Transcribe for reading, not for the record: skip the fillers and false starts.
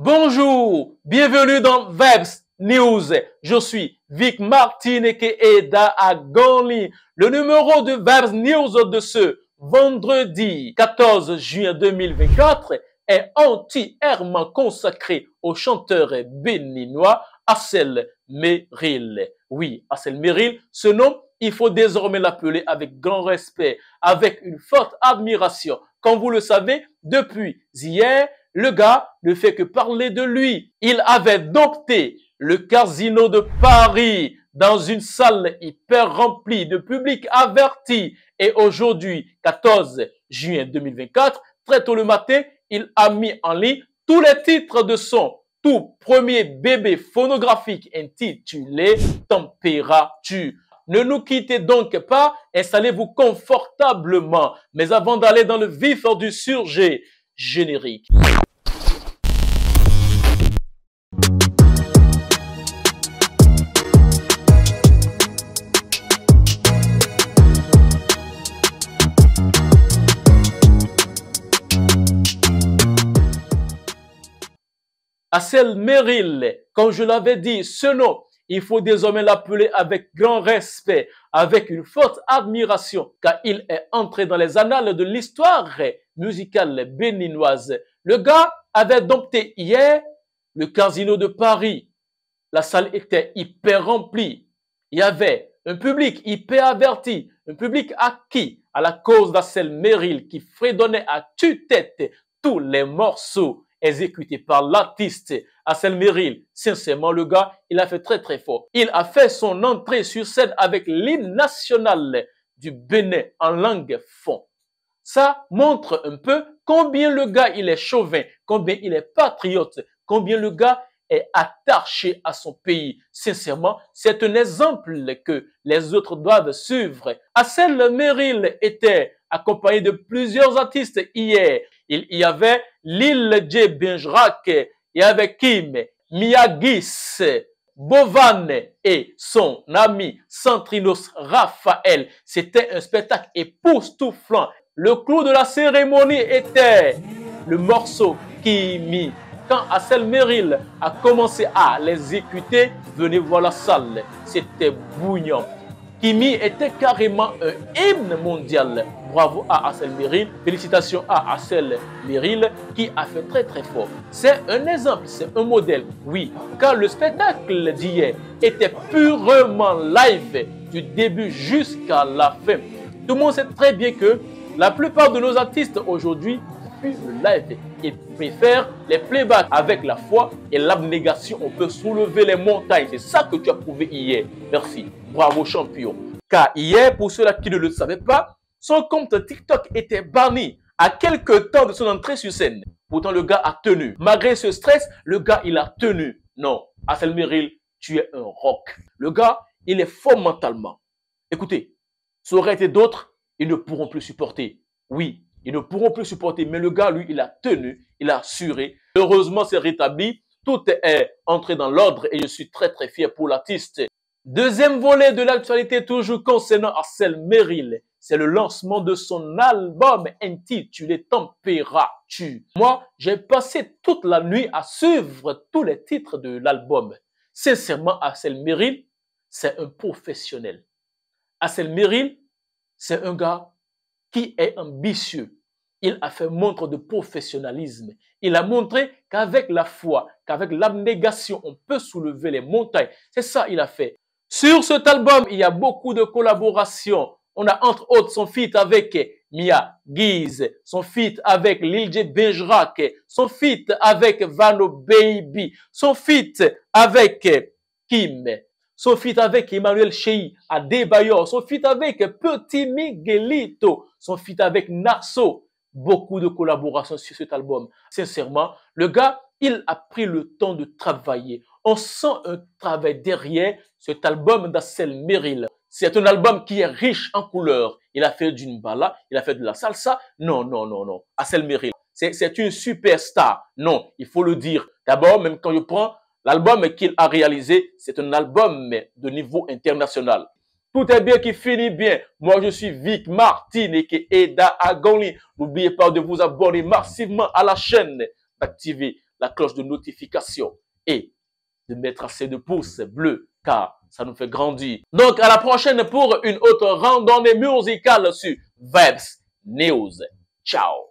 Bonjour, bienvenue dans Vibes News. Je suis Vic Martin et Agoni. Le numéro de Vibes News de ce vendredi 14 juin 2024 est entièrement consacré au chanteur béninois Assel Meril. Oui, Assel Meril, ce nom, il faut désormais l'appeler avec grand respect, avec une forte admiration. Comme vous le savez, depuis hier, le gars ne fait que parler de lui. Il avait dompté le casino de Paris dans une salle hyper remplie de public averti. Et aujourd'hui, 14 juin 2024, très tôt le matin, il a mis en ligne tous les titres de son tout premier bébé phonographique intitulé Température. Ne nous quittez donc pas, installez-vous confortablement. Mais avant d'aller dans le vif du sujet, générique. Assel Meril, comme je l'avais dit, ce nom, il faut désormais l'appeler avec grand respect, avec une forte admiration, car il est entré dans les annales de l'histoire musicale béninoise. Le gars avait dompté hier le casino de Paris. La salle était hyper remplie. Il y avait un public hyper averti, un public acquis à la cause d'Assel Meril qui fredonnait à tue-tête tous les morceaux exécuté par l'artiste Assel Meril. Sincèrement, le gars, il a fait très très fort. Il a fait son entrée sur scène avec l'hymne national du Bénin en langue fon. Ça montre un peu combien le gars, il est chauvin, combien il est patriote, combien le gars est attaché à son pays. Sincèrement, c'est un exemple que les autres doivent suivre. Assel Meril était accompagné de plusieurs artistes hier. Il y avait Lil J. Benjrak, il y avait Kim, Miyagis, Bovan et son ami Santrinos Raphaël. C'était un spectacle époustouflant. Le clou de la cérémonie était le morceau Kimi. Quand Assel Meril a commencé à l'exécuter, venez voir la salle. C'était bouillant. Kimi était carrément un hymne mondial. Bravo à Assel Meril. Félicitations à Assel Meril qui a fait très très fort. C'est un exemple, c'est un modèle. Oui, car le spectacle d'hier était purement live du début jusqu'à la fin. Tout le monde sait très bien que la plupart de nos artistes aujourd'hui fuient le live. Ils préfèrent les playbacks. Avec la foi et l'abnégation, on peut soulever les montagnes. C'est ça que tu as prouvé hier. Merci. Bravo champion. Car hier, pour ceux-là qui ne le savaient pas, son compte TikTok était banni à quelques temps de son entrée sur scène. Pourtant, le gars a tenu. Malgré ce stress, le gars, il a tenu. Non, Assel Meril, tu es un rock. Le gars, il est fort mentalement. Écoutez, ça aurait été d'autres, ils ne pourront plus supporter. Oui, ils ne pourront plus supporter. Mais le gars, lui, il a tenu, il a assuré. Heureusement, c'est rétabli. Tout est entré dans l'ordre et je suis très, très fier pour l'artiste. Deuxième volet de l'actualité, toujours concernant Assel Meril, c'est le lancement de son album intitulé Température. Moi, j'ai passé toute la nuit à suivre tous les titres de l'album. Sincèrement, Assel Meril, c'est un professionnel. Assel Meril, c'est un gars qui est ambitieux. Il a fait montre de professionnalisme. Il a montré qu'avec la foi, qu'avec l'abnégation, on peut soulever les montagnes. C'est ça qu'il a fait. Sur cet album, il y a beaucoup de collaborations. On a entre autres son feat avec Mia Giz, son feat avec Lil J. Benjrak, son feat avec Vano Baby, son feat avec Kim, son feat avec Emmanuel Chei Adebayor, son feat avec Petit Miguelito, son feat avec Nasso. Beaucoup de collaborations sur cet album. Sincèrement, le gars, il a pris le temps de travailler. On sent un travail derrière cet album d'Assel Meril. C'est un album qui est riche en couleurs. Il a fait d'une bala, il a fait de la salsa. Non, non, non, non. Assel Meril, c'est une superstar. Non, il faut le dire. D'abord, même quand je prends l'album qu'il a réalisé, c'est un album de niveau international. Tout est bien qui finit bien. Moi, je suis Vic Martin et Agoni. N'oubliez pas de vous abonner massivement à la chaîne, d'activer la cloche de notification et de mettre assez de pouces bleus car ça nous fait grandir. Donc, à la prochaine pour une autre randonnée musicale sur Vibes News. Ciao!